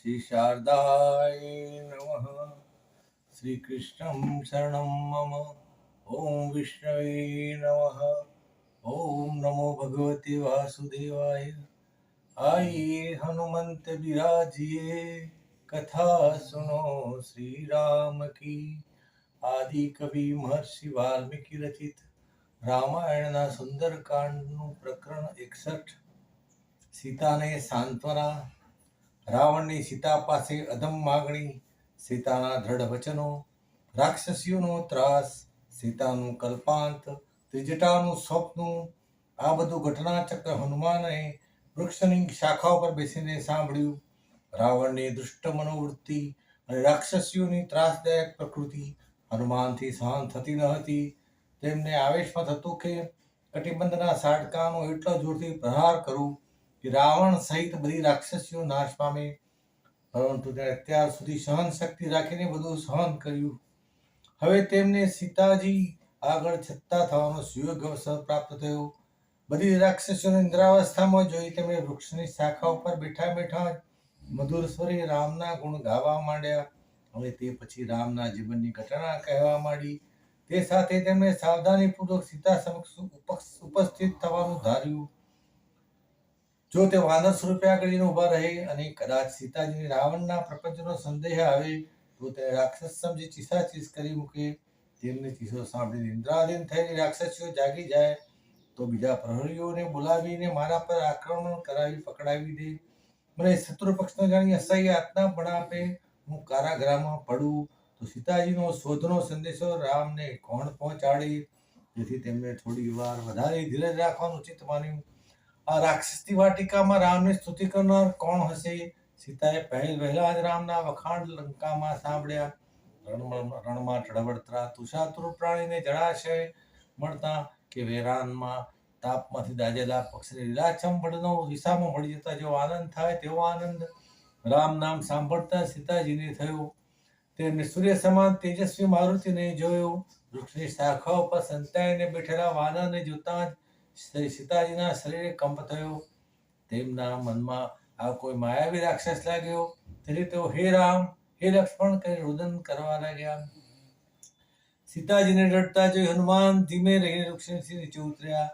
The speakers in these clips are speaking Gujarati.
श्री शारदाय नमः। श्री कृष्णं शरणं मम। ओम विष्णवे नमः। ओम नमो भगवते वासुदेवाय। आइए हनुमंत बिराजिए, कथा सुनो श्री राम की। आदि कवि महर्षि वाल्मीकि रचित રામાયણના સુંદરકાંડનું પ્રકરણ 61. સીતાને સાંત્વના. રાવણની સીતા પાસે અધમ માગણી, સીતાના દ્રઢ વચનો, રાક્ષસીઓનો ત્રાસ, સીતાનું કલ્પાંત, ત્રિજટાનું સ્વપ્ન, આ બધું ઘટનાચક્ર હનુમાને વૃક્ષની શાખા ઉપર બેસીને સાંભળ્યું. રાવણની દુષ્ટ મનોવૃત્તિ અને રાક્ષસીઓની ત્રાસદાયક પ્રકૃતિ હનુમાનથી સહન થતી ન હતી. તેમને આવેશમાં થતું કે કટિબંધના સાડકાનો એટલો જોરથી પ્રહાર કરું કે રાવણ સહિત બધી રાક્ષસીઓ નાશ પામે. પરંતુ તેણે અત્યાર સુધી સહન શક્તિ રાખીને બધું સહન કર્યું. હવે તેમને સીતાજી આગળ છત્તા થવાનો સુયોગ્ય અવસર પ્રાપ્ત થયો. બધી રાક્ષસીઓને નિદ્રાવસ્થામાં જોઈ તેમણે વૃક્ષની શાખા ઉપર બેઠા બેઠા મધુર સ્વરે રામના ગુણ ગાવા માંડ્યા અને તે પછી રામના જીવનની ઘટના કહેવા માંડી. તે સાથે તેમણે સાવધાનીપૂર્વક સીતા સમક્ષ ઉપસ્થિત થવાનું ધાર્યું. જો તે વાનર સ્વરૂપે આગળ ઉભા રહે અને કદાચ સીતાજીને રાવણના પ્રપંચનો સંદેહ આવે તો તે રાક્ષસ સમજી ચીસાચીસ કરી મૂકે. તેમની ચીસો સાંભળી નિંદ્રાધીન થયેલી રાક્ષસીઓ જાગી જાય તો બીજા પ્રહરીઓને બોલાવીને મારા પર આક્રમણ કરાવી પકડાવી દે. મને શત્રુ પક્ષનો જાણી અસહ્ય યાતના પણ આપે. હું કારાગૃહમાં પડું તો સીતાજીનો શોધનો સંદેશો રામને કોણ પહોંચાડે? જેથી તેમને થોડી વાર વધારે ધીરજ રાખવાનું ઉચિત માન્યું. આ રાક્ષસની વાટિકામાં રામની સ્તુતિ કરનાર કોણ હશે? સીતાએ વહેલા જ રામના વખાણ લંકામાં સાંભળ્યા. રણમાં ટળવળતા તુષાતુર પ્રાણીને જળાશય મળતા કે વેરાનમાં તાપમાંથી દાજેલા પક્ષીને લીલાછમ વડનો દિશામાં મળી જતા જેવો આનંદ થાય તેવો આનંદ રામ નામ સાંભળતા સીતાજીને થયો. તેમને સૂર્ય સમાન તેજસ્વી મારુતિને જોયો. વૃક્ષની શાખા ઉપર સંતાઈને બેઠેલા વાનરને જોતા જ સીતાજીના શરીરે કંપ થયો. તેમના મનમાં આ કોઈ માયાવી રાક્ષસ લાગ્યો. તેથી તેઓ હે રામ, હે લક્ષ્મણ કહી રુદન કરવા લાગ્યા. સીતાજીને રડતા જોઈ હનુમાન ધીમે રહીને વૃક્ષથી નીચે ઉતર્યા.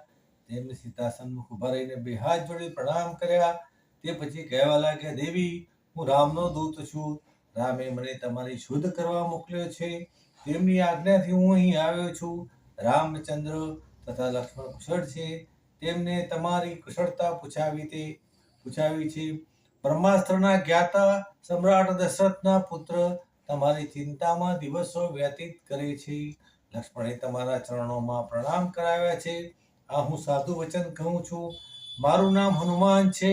તેમને સીતા સન્મુખ ઉભા રહીને બે હાથ જોડી પ્રણામ કર્યા. તે પછી કહેવા લાગ્યા, દેવી, હું રામનો દૂત છું. રામે મને તમારી શોધ કરવા મોકલ્યો છે. તેમની આજ્ઞાથી હું અહીં આવ્યો છું. રામચંદ્ર તથા લક્ષ્મણ કુશળ છે. તેમને તમારી કુશળતા પૂછાવી છે. બ્રહ્માસ્ત્રના જ્ઞાતા સમ્રાટ દશરથના પુત્ર તમારી ચિંતામાં દિવસો વ્યતીત કરે છે. લક્ષ્મણે તમારા ચરણોમાં પ્રણામ કરાવ્યા છે. આ હું સાધુ વચન કહું છું. મારું નામ હનુમાન છે.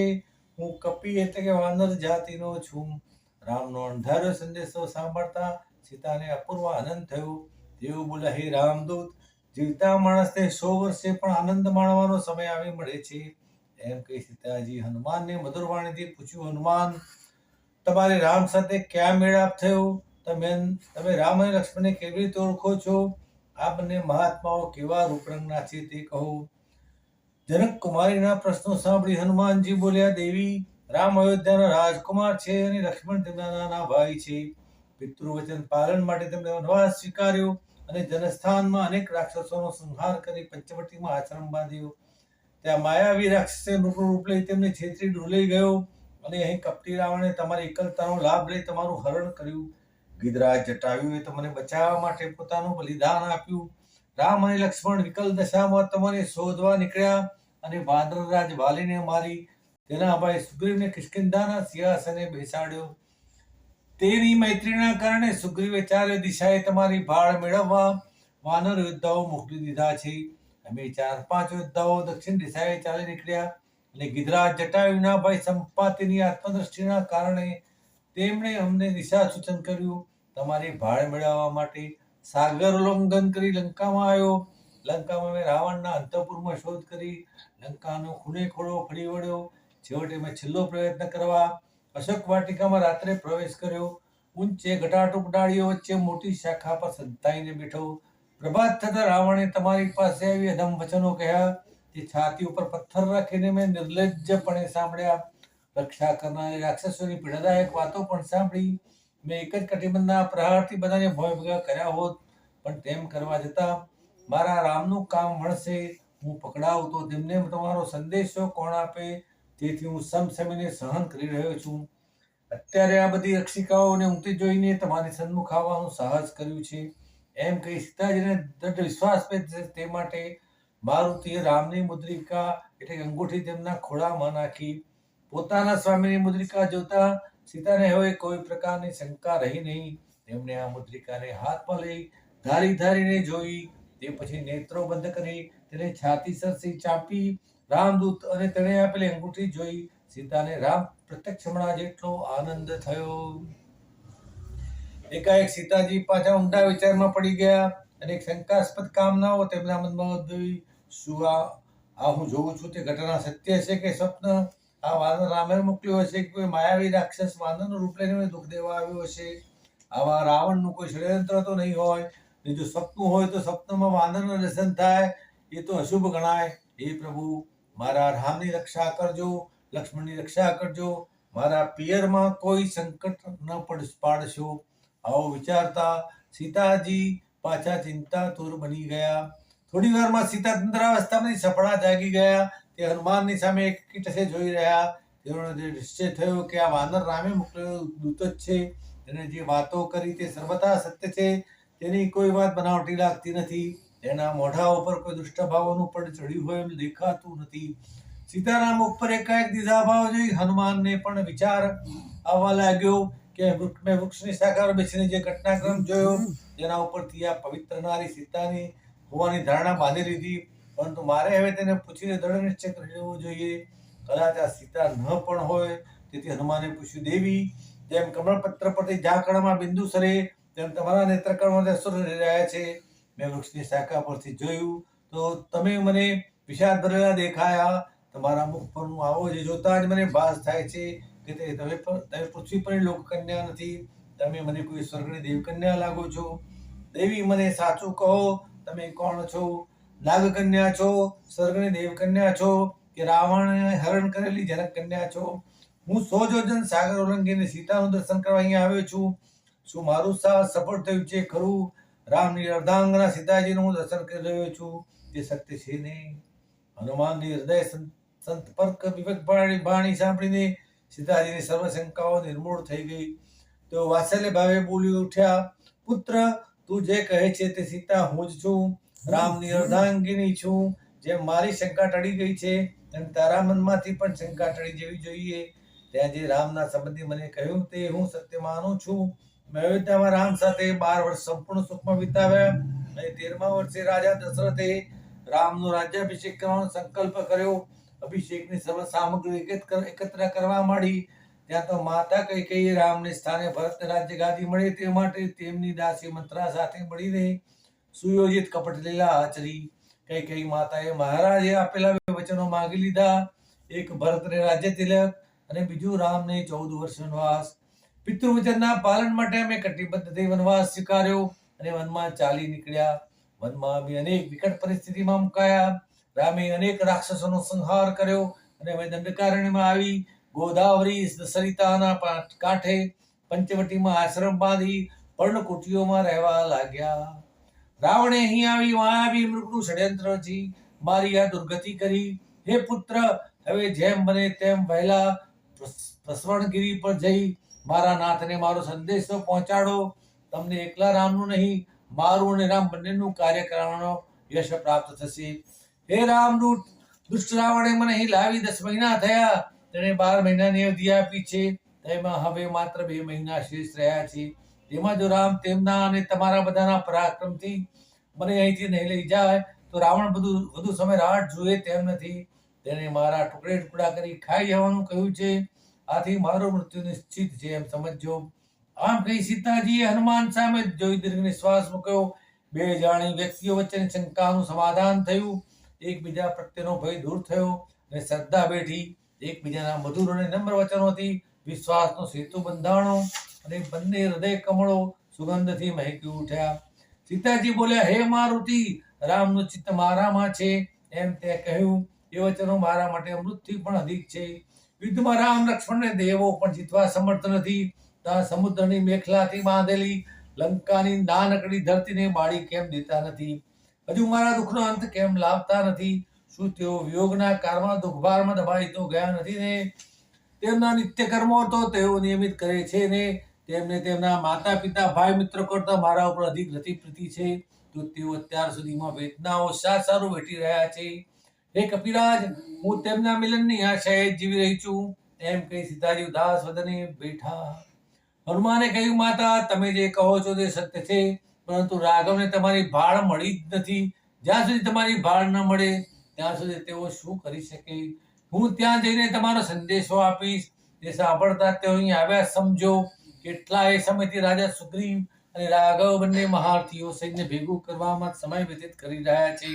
હું કપી એટલે કે વાનર જાતિનો છું. રામનો અણધાર્યો સંદેશો સાંભળતા સીતાને અપૂર્વ આનંદ થયો. તેઓ બોલ્યા, હે રામદૂત, જીવતા માણસને 100 વર્ષે પણ આનંદ માણવાનો સમય આવી મળે છે. એમ કહી સીતાજી હનુમાનને મધુર વાણીથી પૂછ્યું, હનુમાન, તમારે રામ સાથે ક્યાં મેળાપ થયો? તમે રામ અને લક્ષ્મણને કેવી રીતે ઓળખો છો? આ બંને મહાત્માઓ કેવા રૂપરંગના છે તે કહો. જનક કુમારીના પ્રશ્નો સાંભળી હનુમાનજી બોલ્યા, દેવી, રામ અયોધ્યાના રાજકુમાર છે અને લક્ષ્મણ તેમના નાના ભાઈ છે. પિતૃવચન પાલન માટે તેમણે વનવાસ સ્વીકાર્યો અને જનસ્થાનમાં અનેક રાક્ષસોનો સંહાર કરી પંચવટીમાં આશ્રમ બાંધ્યો. ત્યાં માયાવી રાક્ષસે મૃગ રૂપ લઈ તેમને છેતરી ડોલાઈ ગયો અને અહીં કપટી રાવણે તમારી એકલતાનો લાભ લઈ તમારું હરણ કર્યું. ગિધરાજ જટાયુએ તમને બચાવવા માટે પોતાનું બલિદાન આપ્યું. રામ અને લક્ષ્મણ વિકલ દશામાં તમને શોધવા નીકળ્યા અને વાનરરાજ વાલીને મારી તેના ભાઈ સુગ્રીવને કિષ્કિંધાના સિંહાસને બેસાડ્યો. તેની મૈત્રીના કારણે સુગ્રીવે ચારે દિશાએ તમારી ભાળ મેળવવા વાનર યોદ્ધાઓ મોકલી દીધા છે. અમે 4-5 યોદ્ધાઓ દક્ષિણ દિશાએ ચાલી નીકળ્યા અને ગિધરાજ જટાયુના ભાઈ સંપાતિની આત્મદ્રષ્ટિના કારણે તેમણે અમને દિશા સૂચન કર્યું. તમારી ભાળ મેળવવા માટે સાગર ઉલ્લંઘન કરી લંકામાં આવ્યો. લંકામાં મેં રાવણના અંતઃપુરમાં શોધ કરી. લંકાનો ખૂણે ખોળો ફરી વળ્યો. છેવટે મેં છેલ્લો પ્રયત્ન કરવા અશોક વાટિકામાં રાત્રે પ્રવેશ કર્યો. ઊંચે ઘટાટૂપ ડાળીઓ વચ્ચે મોટી શાખા પર સંતાઈને બેઠો. પ્રભાત થતા રાવણે તમારી પાસે આવી અધમ વચનો કહ્યા. તે છાતી ઉપર પથ્થર રાખીને મેં નિર્લજ્જપણે સાંભળ્યા. રક્ષા કરનારી રાક્ષસોની પીડાદાયક વાતો પણ સાંભળી. મેં એક જ કટિબંધના પ્રહારથી બધાને ભય ભેગા કર્યા હોત, પણ તેમ કરવા છતાં મારા રામનું કામ મળશે. હું પકડાવ તો તેમને તમારો સંદેશો કોણ આપે? તેથી હું સમસમીને સહન કરી રહ્યો છું. અત્યારે આ બધી રક્ષિકાઓને ઊંઘતી જોઈને તમારી સન્મુખ આવવાનું સાહસ કર્યું છે. એમ કહી સીતાજીને દ્રઢ વિશ્વાસ તે માટે મારુતિએ રામની મુદ્રિકા એટલે અંગૂઠી તેમના ખોળામાં નાખી. પોતાના સ્વામીની મુદ્રિકા જોતા સીતાને હવે કોઈ પ્રકારની શંકા રહી નહીં. તેમણે આ મુદ્રિકાને હાથમાં લઈ ધારીને જોઈ. તે પછી નેત્રો બંધ કરી તેને છાતી સરસી ચાંપી રામદૂત અને તેણે આપેલી અંગૂઠી જોઈ સીતાને રામ પ્રત્યક્ષ મળ્યા જેટલો આનંદ થયો. એકાએક સીતાજી પાછા ઊંડા વિચારમાં પડી ગયા અને એક શંકાસ્પદ કામનાઓ તેમના મનમાં ઉદ્ભવી. શું આ હું જોઉં છું તે ઘટના સત્ય છે કે સ્વપ્ન? આ વાનર રામે મોકલ્યો હશે કે કોઈ માયાવી રાક્ષસ વાનરનું રૂપ લઈને મને દુઃખ દેવા આવ્યો હશે? આવા રાવણનું કોઈ ષડયંત્ર તો નહીં હોય? જો સ્વપ્ન હોય તો સ્વપ્નમાં વાનરનું દર્શન થાય એ તો અશુભ ગણાય. હે પ્રભુ, મારા રામની રક્ષા કરજો, લક્ષ્મણની રક્ષા કરજો, મારા પિયરમાં કોઈ સંકટ ન પાડશો. આવો વિચારતા સીતાજી પાછા ચિંતાતુર બની ગયા. થોડી વારમાં સીતા તંદ્રાવસ્થામાંથી સપડા જાગી ગયા. તે હનુમાનની સામે એકટસે જોઈ રહ્યા. તેઓને નિશ્ચય થયો કે આ વાનર રામે મોકલેલો દૂત જ છે. તેને જે વાતો કરી તે સર્વથા સત્ય છે. તેની કોઈ વાત બનાવટી લાગતી નથી. તેના મોઢા ઉપર કોઈ દુષ્ટ ભાવોનું પણ ચડ્યું હોય એમ દેખાતું નથી. સીતાના મુખ પર એકાએક દીધા ભાવ જોઈ હનુમાનને પણ વિચાર આવવા લાગ્યો કે મેં વૃક્ષની શાખા પર બેસીને જે ઘટનાક્રમ જોયો તેના ઉપરથી આ પવિત્ર નારી સીતાની હોવાની ધારણા બાંધી લીધી. પરંતુ મારે હવે તેને પૂછીને દ્રઢ નિશ્ચય કરી લેવો જોઈએ. કદાચ આ સીતા ન પણ હોય. તેથી હનુમાને પૂછ્યું, દેવી, જેમ કમળપત્ર પરથી ઝાકળમાં બિંદુ સરે તેમ તમારા નેત્રકણમાં અસુર રહ્યા છે. મેં વૃક્ષની શાખા પરથી જોયું તો તમે મને વિષાદ ભરેલા દેખાયા. તમારા મુખ પરનું આવો જે જોતા જ મને ભાસ થાય છે કે તમે પૃથ્વી પર લોકકન્યા નથી. તમે મને કોઈ સ્વર્ગની દેવકન્યા લાગો છો. દેવી, મને સાચું કહો, તમે કોણ છો? નાગકન્યા છો, સ્વર્ગની દેવકન્યા છો, કે રાવણે હરણ કરેલી જનકકન્યા છો? હું 100 યોજન સાગર ઉલ્લંઘીને સીતાનું દર્શન કરવા અહીંયા આવ્યો છું. શું મારું સાહસ સફળ થયું છે ખરું? રામની અર્ધાંગના સીતાજીનું હું દર્શન કરી રહ્યો છું. તે સત્ય છે નહીં? હનુમાનની હૃદય સંતર્ક વિવેક વાણી સાંભળીને સીતાજીની સર્વ શંકાઓ નિર્મૂળ થઈ ગઈ. તેઓ વાત્સલ્ય ભાવે બોલી ઉઠ્યા, પુત્ર, તું જે કહે છે તે સીતા હું જ છું. રામની અર્ધાંગિની છું. જેમ મારી શંકા ટળી ગઈ છે તેમ તારા મનમાંથી પણ શંકા ટળી જવી જોઈએ. ત્યાં જે રામના સંબંધી મને કહ્યું તે હું સત્ય માનું છું. મેં અયોધ્યામાં રામ સાથે 12 વર્ષ સંપૂર્ણ સુખમાં વિતાવ્યા અને 13મા વર્ષે રાજા દશરથે રામનો રાજ્યાભિષેક કરવાનો સંકલ્પ કર્યો. અભિષેકની સર્વ સામગ્રી એકત્ર કરવા માંડી. ત્યાં તો માતા કૈકેયીએ રામને સ્થાને ભરતને રાજ્ય ગાદી મળે તે માટે તેમની દાસી મંત્રા સાથે મળીને સુયોજિત કપટ લીલા આચરી. કૈકેયી માતાએ મહારાજે આપેલા વચનો માંગી લીધા. એક ભરતને રાજ્ય તિલક અને બીજું રામને 14 વર્ષ વનવાસ. પિતૃવચનના પાલન માટે અમે કટિબદ્ધ થઈ વનવાસ સ્વીકાર્યો અને વનમાં ચાલી નીકળ્યા. વનમાં અમે અનેક વિકટ પરિસ્થિતિમાં મુકાયા. રામે અનેક રાક્ષસોનો સંહાર કર્યો અને અમે દંડકારણ્યમાં આવી ગોદાવરી સરિતાના કાંઠે પંચવટીમાં આશ્રમ બાંધી પર્ણકુટીઓમાં રહેવા લાગ્યા. રાવણે અહીં આવી માયાવી મૃગનું ષડયંત્ર રચી મારી આ દુર્ગતિ કરી. હે પુત્ર, હવે જેમ બને તેમ વહેલા પ્રસવણગીરી પર જઈ મારા નાથને મારો સંદેશો પહોંચાડો. તમને એકલા રામનું નહીં, મારું અને રામ બંનેનું કાર્ય કરવાનો યશ પ્રાપ્ત થશે. હે રામદૂત, દુષ્ટ રાવણે મને અહીં લાવી 10 મહિના થયા. તેણે 12 મહિનાની અવધિ આપી છે. તેમાં હવે માત્ર 2 મહિના શેષ રહ્યા છે. તેમાં જો રામ તેમના અને તમારા બધાના પરાક્રમથી મને અહીંથી નહીં લઈ જાય તો રાવણ વધુ સમય રાહ જુએ તેમ નથી. તેણે મારા ટુકડા કરી ખાઈ જવાનું કહ્યું છે. આથી મારું મૃત્યુ નિશ્ચિત છે એમ સમજો. આમ કહી સીતાજીએ હનુમાન સામે જોઈ દીર્ઘ નિશ્વાસ મૂક્યો. 2 જાણી વ્યક્તિઓ વચ્ચેની શંકાનું સમાધાન થયું. એકબીજા પ્રત્યેનો ભય દૂર થયો અને શ્રદ્ધા બેઠી. એકબીજાના મધુર અને નમ્ર વચનોથી વિશ્વાસનો સેતુ બંધાણો અને બંને હૃદય કમળો સુગંધથી મહેકી ઉઠ્યા. સીતાજી બોલ્યા, હે મારુતિ, રામનું ચિત્ત મારામાં છે એમ તે કહ્યું. એ વચનો મારા માટે અમૃતથી પણ અધિક છે. યુદ્ધમાં રામ લક્ષ્મણને દેવો પણ જીતવા સમર્થ નથી. ત્યાં સમુદ્રની મેખલાથી બાંધેલી લંકાની નાનકડી ધરતીને બાળી કેમ દેતા નથી? હજુ મારા દુઃખનો અંત કેમ લાવતા નથી? શું તેઓ વિયોગના કાળમાં દુઃખભારમાં દબાઈ તો ગયા નથી ને? તેમના નિત્ય કર્મો તો તેઓ નિયમિત કરે છે ને? તેમને તેમના માતા પિતા ભાઈ મિત્રો કરતા મારા ઉપર અધિક રતિ પ્રીતિ છે. તો તેઓ અત્યાર સુધીમાં વેદનાઓ શા સારું વેઠી રહ્યા છે? હે કપિરાજ, હું તેમના મિલનની આશાએ જીવી રહી છું. એમ કહી સીતાજી ઉદાસ વદને બેઠા. હનુમાને કહ્યું, માતા, તમે જે કહો છો તે સત્ય છે, પરંતુ રાઘવને તમારી ભાળ મળી જ નથી. જ્યાં સુધી તમારી ભાળ ન મળે ત્યાં સુધી તેઓ શું કરી શકે? હું ત્યાં જઈને તમારો સંદેશો આપીશ. તે સાંભળતા તેઓ અહીં આવ્યા સમજો. કેટલાય સમયથી રાજા સુગ્રીવ અને રાઘવ બંને મહારથીઓ સૈન્ય ભેગું કરવામાં સમય વ્યતીત કરી રહ્યા છે.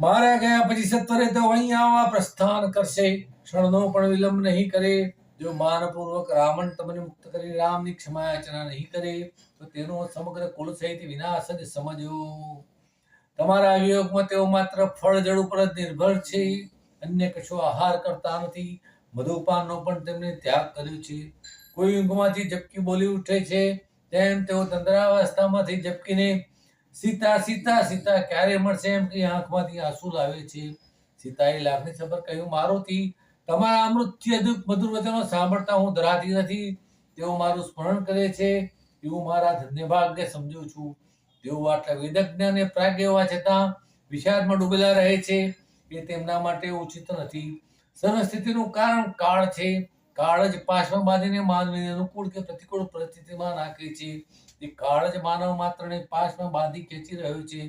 મારા ગયા પછી સત્વરે તેઓ અહીં આવવા પ્રસ્થાન કરશે. ક્ષણનો પણ વિલંબ નહીં કરે. જો માનપૂર્વક રાવણ તમને મુક્ત કરી રામની ક્ષમા યાચના નહીં કરે તો તેનો સમગ્ર કુળ સહિત વિનાશ જ સમજો. તમારા વિયોગમાં તેઓ માત્ર ફળ જળ ઉપર જ નિર્ભર છે. અન્ય કશો આહાર કરતા નથી. મધુપાનનો પણ તેમને ત્યાગ કર્યો છે. કોઈ ઊંઘમાંથી ઝબકી બોલી ઉઠે છે તેમ તેઓ તંદ્રાવસ્થામાંથી ઝબકીને સીતા સીતા સીતા ક્યારે મળશે એમ કે આંખમાંથી આંસુ લાવે છે. સીતાએ લાગણીસભર કહ્યું, મારુતિ, તમારા અમૃતથી મધુર વચનો સાંભળતા હું ધરાતી નથી. તેઓ મારું સ્મરણ કરે છે એવું મારા ધન્ય ભાગ્ય સમજુ છું. તેઓ આટલા વેદજ્ઞ અને પ્રાજ્ઞ હોવા છતાં વિષાદમાં ડૂબેલા રહે છે એ તેમના માટે ઉચિત નથી. સર્વ સ્થિતિનું કારણ કાળ છે. કાળ જ પાશમાં બાંધીને માનવીને અનુકૂળ કે પ્રતિકૂળ પરિસ્થિતિમાં નાખે છે. એ કાળ જ માનવ માત્રને પાશમાં બાંધી ખેંચી રહ્યો છે.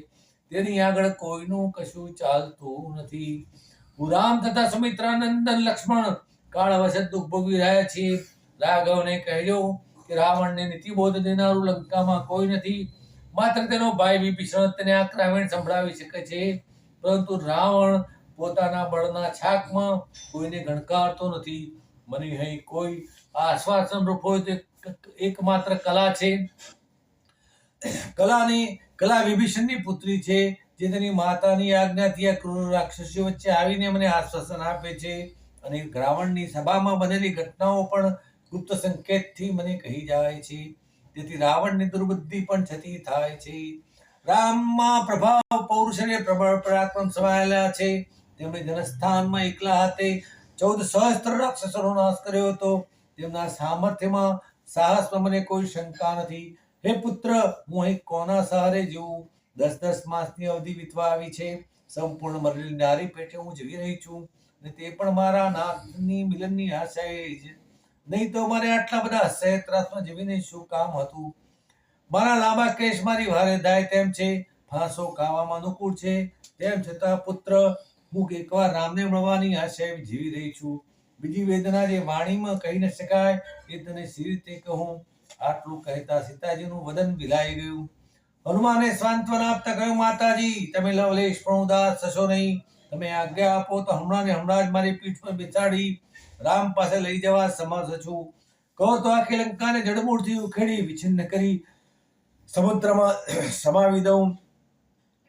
તેની આગળ કોઈનું કશું ચાલતું નથી. હું રામ તથા સુમિત્રા નંદન લક્ષ્મણ કાળ વશત દુઃખ ભોગવી રહ્યા છીએ. રાઘવને કહેજો કે રાવણને નીતિબોધ દેનારું લંકામાં કોઈ નથી. માત્ર તેનો ભાઈ વિભીષણ તેને આ ક્રાવેણ સંભળાવી શકે છે. પરંતુ રાવણ પોતાના બળના છાકમાં કોઈને ગણકારતો નથી. મને અહીં કોઈ આશ્વાસન રૂપ હોય તો એકમાત્ર કલા છે. કલા વિભીષણની પુત્રી છે, જે તેની માતાની આજ્ઞાથી આ ક્રૂર રાક્ષસીઓ વચ્ચે આવીને મને આશ્વાસન આપે છે અને રાવણની સભામાં બનેલી ઘટનાઓ પણ ગુપ્ત સંકેતથી મને કહી જાય છે. તેથી રાવણની દુર્બુદ્ધિ પણ છતી થાય છે. રામમાં પ્રભાવ, પૌરુષ અને પ્રબળ પરાક્રમ સમાયેલા છે. તેમણે જનસ્થાનમાં એકલા હાથે 14 સહસ્ત્ર રાક્ષસોનો નાશ કર્યો હતો. તેમના સામર્થ્યમાં, સાહસમાં મને કોઈ શંકા નથી. હે પુત્ર, હું અહીં કોના સહારે જીવું? 10 માસની અવધિ વીતવા આવી છે. સંપૂર્ણ મરેલી નારી પેટે હું જીવી રહી છું અને તે પણ મારા નાથની મિલનની આશાએ છે. નહીં તો મારે આટલા બધા અસહ્ય ત્રાસમાં જીવીને શું કામ હતું? મારા લાંબા કેશ મારી ભારે દાય તેમ છે. ફાંસો ખાવામાં અનુકૂળ છે. તેમ છતાં પુત્ર, હું એકવાર રામને મળવાની આશાએ જીવી રહી છું. બીજી વેદના જે વાણીમાં કહી ન શકાય એ તને સી રીતે કહું? આટલું કહેતા સીતાજીનું વદન વિલાઈ ગયું. હનુમાને સાંત્વના આપતા કહ્યું, માતાજી, તમે લવલેશ પણ ઉદાસ થશો નહીં. તમે આજ્ઞા આપો તો હમણાં ને હમણાં જ મારી પીઠ પર બેસાડી રામ પાસે લઈ જવા સમર્થ છું. કહો તો આખી લંકાને જડમૂળથી ઉખેડી વિછિન્ન કરી સમુદ્રમાં સમાવી દઉં.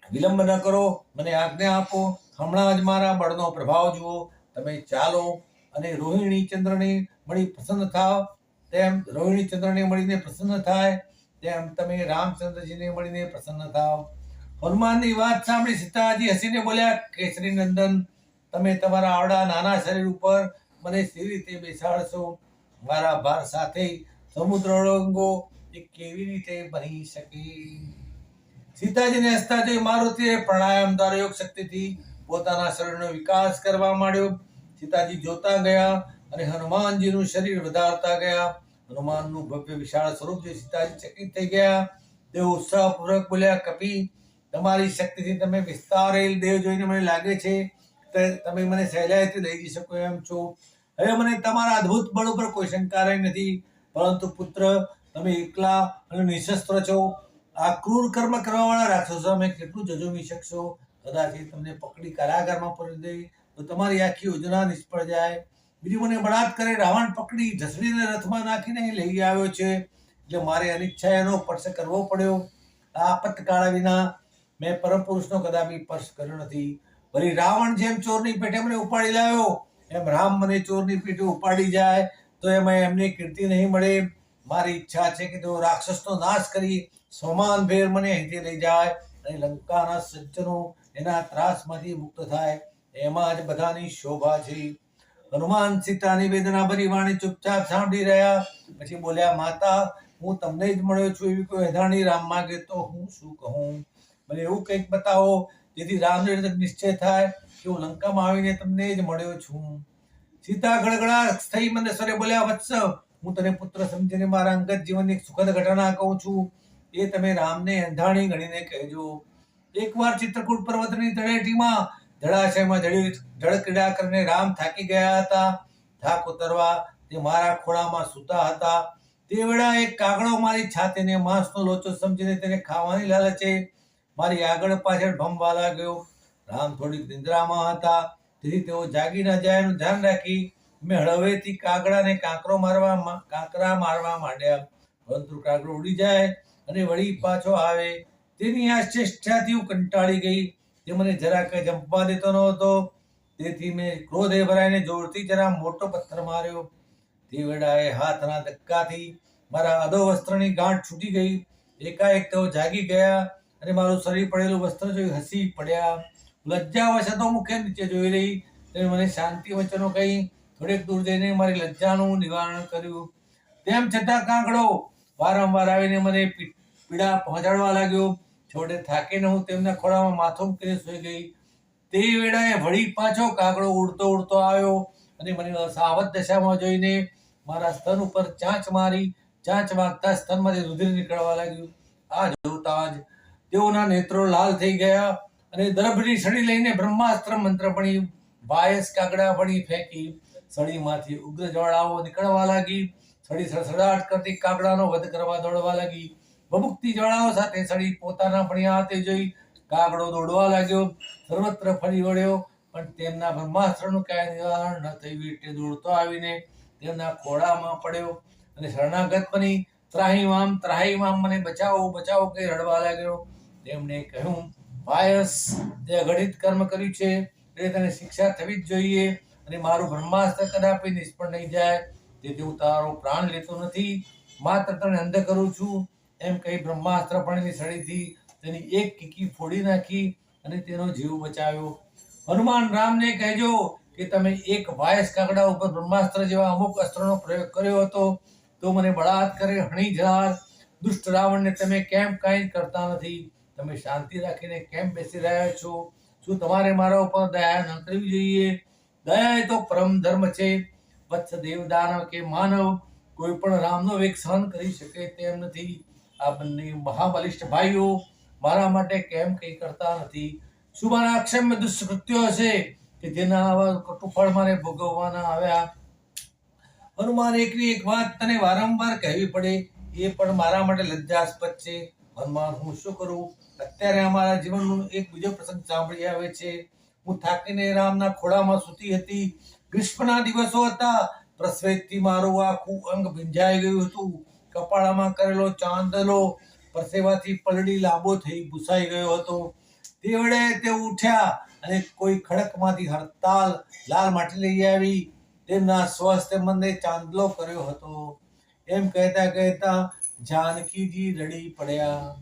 વિલંબ ન કરો, મને આજ્ઞા આપો. હમણાં જ મારા બળનો પ્રભાવ જુઓ. તમે ચાલો અને રોહિણી ચંદ્રને મળી પ્રસન્ન થાવ. તેમ રોહિણી ચંદ્રને મળીને પ્રસન્ન થાય તેમ તમે રામચંદ્રજીને મળીને પ્રસન્ન થાવ. હનુમાનની વાત સાંભળી સીતાજી હસીને બોલ્યા, કેસરી નંદન, તમે તમારા આવડા નાના શરીર ઉપર મને સી રીતે બેસાડશો? મારા ભાર સાથે સમુદ્ર ઓળંગો એ કેવી રીતે બની શકે? સીતાજીને હસતા જોઈ મારુતિએ પ્રાણાયામ દ્વારા યોગ શક્તિથી પોતાના શરીરનો વિકાસ કરવા માંડ્યો. સીતાજી જોતા ગયા અને હનુમાનજીનું શરીર વધારતા ગયા. હનુમાનનું ભવ્ય વિશાળ સ્વરૂપ જોઈ સીતાજી ચકિત થઈ ગયા. તેઓ ઉત્સાહપૂર્વક બોલ્યા, કપિ, તમારી શક્તિથી તમે વિસ્તારેલ દેહ જોઈને મને લાગે છે કે તમે મને સહેલાઈથી લઈ જઈ શકો એમ છો. હવે મને તમારા અદ્ભુત બળ ઉપર કોઈ શંકા રહી નથી. પરંતુ પુત્ર, તમે એકલા અને નિશસ્ત્ર છો. આ ક્રૂર કર્મ કરવાવાળા રાક્ષસો સામે કેટલું જજુમી શકશો? કદાચ એ તમને પકડી કારાગારમાં પૂરી દે તો તમારી આખી યોજના નિષ્ફળ જાય. બીજું, મને બળાત્કારે રાવણ પકડી ઢસડીને રથમાં નાખીને લઈ આવ્યો છે, એટલે મારે અનિચ્છાએ એનો સ્પર્શ કરવો પડ્યો. આ આપતકાળ વિના મેં પરમ પુરુષનો કદાપી સ્પર્શ કર્યો નથી. વળી રાવણ જેમ ચોરની પેટે મને ઉપાડી લાવ્યો એમ રામ મને ચોરની પેટે ઉપાડી જાય તો એમાં એમને કીર્તિ નહીં મળે. મારી ઈચ્છા છે કે તેઓ રાક્ષસનો નાશ કરી સમાન ભેર મને અહીંથી લઈ જાય અને લંકાના સજ્જનો એના ત્રાસમાંથી મુક્ત થાય, એમાં જ બધાની શોભા છે. હનુમાન સીતાની વેદના ભરી વાણી ચૂપચાપ સાંભળી રહ્યા. પછી બોલ્યા, માતા, હું તમને જ મળ્યો છું, એવી કોઈ અજાણી રામ માગે તો હું શું કહું? મને એવું કંઈક બતાવો જેથી રામને નિશ્ચય થાય કે હું લંકામાં આવીને તમને જ મળ્યો છું. સીતા ગડગડા થઈ મંદેશ્વરે બોલ્યા, વત્સ, હું તને પુત્ર સમજીને મારા અંગત જીવનની એક સુખદ ઘટના કહું છું, એ તમે રામને અંધાણી ગણીને કહેજો. એકવાર ચિત્રકૂટ પર્વતની તળેટીમાં જળાશયમાં જળ ક્રીડા કરીને રામ થાકી ગયા હતા. થાક ઉતરવા તે મારા ખોળામાં સૂતા હતા. તે વેળા એક કાગડો મારી છાતીને માંસનો લોચો સમજીને તેને ખાવાની લાલચે મારી આગળ પાછળ ભમવા લાગ્યો. રામ થોડીક નિંદ્રામાં હતા, તેથી તેઓ જાગી ન જાય એનું ધ્યાન રાખી મેં હળવેથી કાગડાને કાંકરા મારવા માંડ્યા. પરંતુ કાગડો ઉડી જાય અને વળી પાછો આવે તેની આ ચેષ્ટાથી હું કંટાળી ગઈ. તે મને જરા કંઈ જંપવા દેતો નહોતો, તેથી મેં ક્રોધે ભરાઈને જોરથી જરા મોટો પથ્થર માર્યો. તે વેળાએ હાથના ધક્કાથી મારા અધો વસ્ત્રની ગાંઠ છૂટી ગઈ. એકાએક તેઓ જાગી ગયા અને મારું શરીર પડેલું વસ્ત્ર જોઈ હસી પડ્યા. લજ્જાવશ તો મુખે નીચે જોઈ રહી. તમે મને શાંતિ વચનો કહી થોડેક દૂર જઈને મારી લજ્જાનું નિવારણ કર્યું. તેમ છતાં કાગડો વારંવાર આવીને મને પીડા પહોંચાડવા લાગ્યો. છોડે થાકીને હું તેમના ખોળામાં માથું મૂકીને સૂઈ ગઈ. તે વેળાએ વળી પાછો કાગડો ઉડતો ઉડતો આવ્યો અને મને અસાવધ દશામાં જોઈને મારા સ્તન ઉપર ચાંચ મારી. ચાંચ વાગતા સ્તનમાંથી રુધિર નીકળવા લાગ્યું. આ જોતા જ તેઓના નેત્રો લાલ થઈ ગયા અને દર્ભની સળી લઈને બ્રહ્માસ્ત્ર મંત્રપણી વાયસ કાગડાપણી ફેંકી. સળીમાંથી ઉગ્ર જ્વાળાઓ નીકળવા લાગી. સળી સડસડાટ કરતી કાગડાનો વધ કરવા દોડવા લાગી. ભભૂકતી જ્વાળાઓ સાથે સળી પોતાના ફણિયા હાથે જોઈ કાગડો દોડવા લાગ્યો. સર્વત્ર ફરી વળ્યો, પણ તેમના બ્રહ્માસ્ત્રનું કાંઈ નિવારણ ન થયું. એટલે દોડતો આવીને તેમના ખોળામાં પડ્યો અને શરણાગત બની ત્રાહીમામ મને બચાવો બચાવો કહી રડવા લાગ્યો. તેમણે કહ્યું, વાયસ, તે અઘટિત કર્મ કર્યું છે એટલે તને શિક્ષા થવી જ જોઈએ અને મારું બ્રહ્માસ્ત્ર કદાપી નિષ્ફળ નહીં જાય, તેથી હું તારો પ્રાણ લેતો નથી, માત્ર તને અંધ કરું છું. એમ કહી બ્રહ્માસ્ત્ર પણની સળીથી તેની એક કીકી ફોડી નાખી અને તેનો જીવ બચાવ્યો. હનુમાન રામને કહેજો કે તમે એક વાયસ કાગડા ઉપર બ્રહ્માસ્ત્ર જેવા અમુક અસ્ત્રોનો પ્રયોગ કર્યો હતો, તો મને બળાત્કારે હણી જનાર દુષ્ટ રાવણને તમે કેમ કાંઈ કરતા નથી? તમે શાંતિ રાખીને કેમ બેસી રહ્યા છો? શું તમારે મારા ઉપર દયા ન કરવી જોઈએ? દયા એ તો પરમ ધર્મ છે. વત્સ, દેવ, દાનવ કે માનવ કોઈ પણ રામનો વેગ સહન કરી શકે તેમ નથી. આ બંને મહાબલિષ્ઠ ભાઈઓ મારા માટે કેમ કંઈ કરતા નથી? શું મારા અક્ષમ્ય દુષ્કૃત્યો હશે કે જેના આવા કટુફળ મારે ભોગવવાના આવ્યા? હનુમાન, એકની એક વાત તને વારંવાર કહેવી પડે એ પણ મારા માટે લજ્જાસ્પદ છે. હનુમાન, હું શું કરું? અત્યારે અમારા જીવનનો એક બીજો પ્રસંગ સાંભળી આવે છે. હું થાકીને રામના ખોળામાં સૂતી હતી. ગ્રીષ્મના દિવસો હતા. પ્રસ્વેદથી મારું આખું અંગ ભીંજાઈ ગયું હતું. કપાળામાં કરેલો ચાંદલો પરસેવાથી પલળી લાંબો થઈ ભૂસાઈ ગયો હતો. તે વેળાએ તે ઉઠ્યા અને કોઈ ખડકમાંથી હડતાલ લાલ માટી લઈ આવી તેમના સ્વસ્થ મને ચાંદલો કર્યો હતો. એમ કહેતા કહેતા જાનકીજી રડી પડ્યા.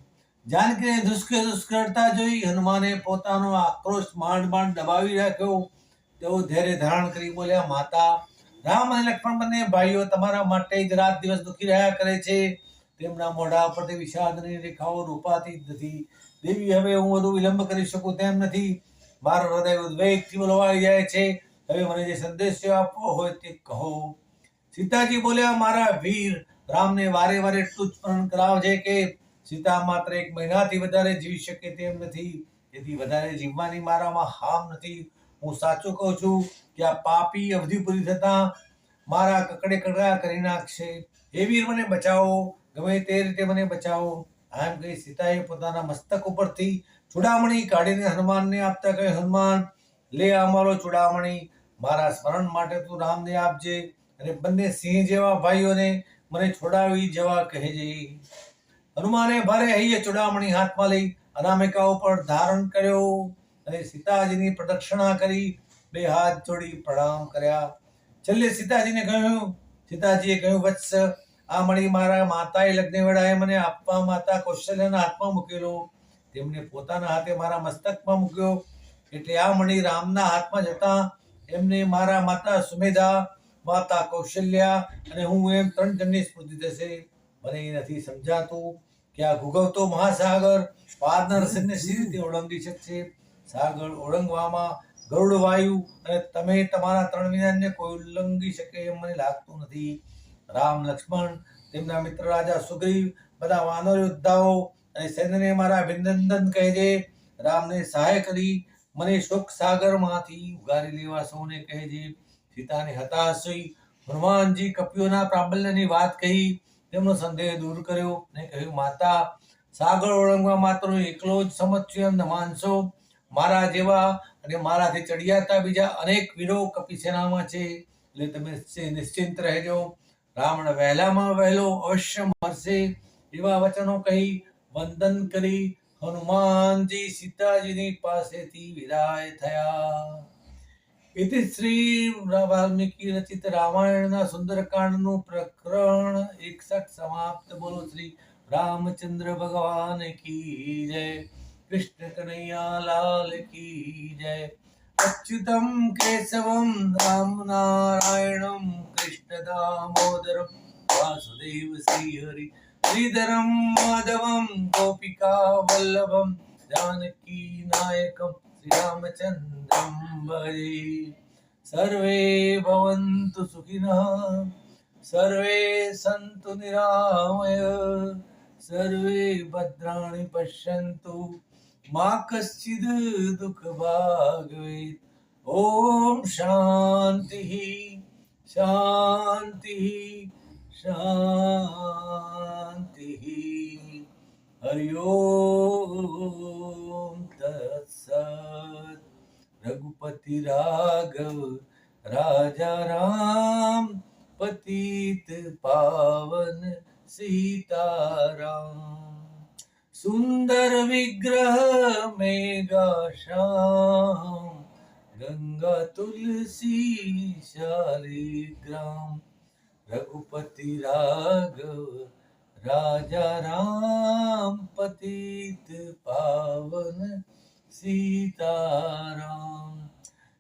જાનકીને દુષ્કરતા જોઈ હનુમાને પોતાનો આક્રોશ માંડ દબાવી રાખ્યો. તેઓ ધૈર્ય ધારણ કરી બોલ્યા, માતા, રામ અને લક્ષ્મણ બંને ભાઈઓ તમારા માટે જ રાત દિવસ દુખી રહ્યા કરે છે. તેમના મોઢા પરથી વિષાદની રેખાઓ રૂપાતી જ નથી. દેવી, હવે હું વધુ વિલંબ કરી શકું તેમ નથી. મારું હૃદય ઉદ્વેગથી બોલવાઈ જાય છે. હવે મને જે સંદેશો આપવો હોય તે કહો. સીતાજી બોલ્યા, મારા વીર, રામને વારે વારે એટલું જ સ્મરણ કરાવજે કે સીતા માત્ર 1 મહિનાથી વધારે જીવી શકે તેમ નથી. તેથી વધારે જીવવાની મારામાં હામ નથી. હું સાચું કહું છું કે આ પાપી અવધિ પૂરી થતા મારા કકડે કકડા કરી નાખશે. હે વીર, મને બચાવો, ગમે તે રીતે મને બચાવો. આમ કહી સીતાએ પોતાના મસ્તક ઉપરથી ચૂડામણી કાઢીને હનુમાનને આપતા કહે, હનુમાન, લે આ મારો ચૂડામણી. મારા સ્મરણ માટે તું રામને આપજે અને બંને સિંહ જેવા ભાઈઓને મને છોડાવી જવા કહેજે. હનુમાને ભારે હૈયે ચૂડામણી હાથમાં લઈ અનામિકા ઉપર ધારણ કર્યો અને સીતાજીની પ્રદક્ષિણા કરી બે હાથ જોડી પ્રણામ કર્યા. છેલ્લે સીતાજીને કહ્યું, સીતાજીએ કહ્યું, વત્સ, આ મણી મારા માતાએ લગ્ન વેળાએ મને આપવા માતા કૌશલ્યના હાથમાં મૂકેલો. તેમણે પોતાના હાથે મારા મસ્તકમાં મૂક્યો. એટલે આ મણી રામના હાથમાં જતા એમને મારા માતા સુમેધા, માતા કૌશલ્યા અને હું એમ 3 જણની સ્મૃતિ થશે. મને એ નથી સમજાતું કે આ ભૂગવતો મહાસાગર પારના રસને સી રીતે ઓળંગી શકશે. સાગર ઓળંગવામાં ગરુડ વાયુ અને તમે તમારા 3 વિનાને કોઈ ઉલ્લંઘી શકે એમ મને લાગતું નથી. રામ, લક્ષ્મણ, તેમના મિત્ર રાજા સુગ્રીવ, બધા વાનર યોદ્ધાઓ અને સૈન્યને મારા અભિનંદન કહેજે. રામને સહાય કરી મને શોક સાગરમાંથી ઉગારી લેવા સૌને કહેજે. સીતાને હતાશી હનુમાનજી કપિઓના પ્રાબલ્યની વાત કહી તેમનો સંદેહ દૂર કર્યો અને કહ્યું, માતા, સાગર ઓળંગવા માત્ર એકલો જ સમજ છું એમ ન માનશો. મારા જેવા અને મારાથી ચડિયાતા બીજા અનેક વીરો કપી સેનામાં છે, એટલે તમે નિશ્ચિંત રહેજો. રાવણ વહેલામાં વહેલો અવશ્ય મરશે. એવા વચનો કહી વંદન કરી હનુમાનજી સીતાજીની પાસેથી વિદાય થયા. इति श्री वाल्मीकि रचित रामायण सुंदरकांड नु प्रकरण 61 समाप्त. बोलो श्री रामचंद्र भगवान की जय. कृष्ण कन्हैया लाल की जय. अच्युतम केशवम राम नारायणम कृष्ण दामोदरम वासुदेव श्री हरि श्रीधरम माधवम गोपिका वल्लभम जानकी नायकम श्री रामचंद्रम भजे. सर्वे भवन्तु सुखिनः, सर्वे सन्तु निरामय, सर्वे भद्राणि पश्यन्तु, मा कश्चिद् दुःखभाग् भवेत्. ओम शान्तिः शान्तिः शान्तिः. हरि ओम तत्सत्. रघुपति राघव राजा राम पतित पावन सीताराम. सुंदर विग्रह मेघा श्याम, गंगा तुलसी शालिग्राम. रघुपति राघव राजा राम पतित पावन सीताराम.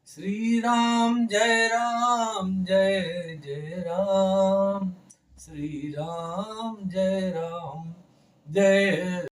श्री राम जय जय राम. श्री राम जय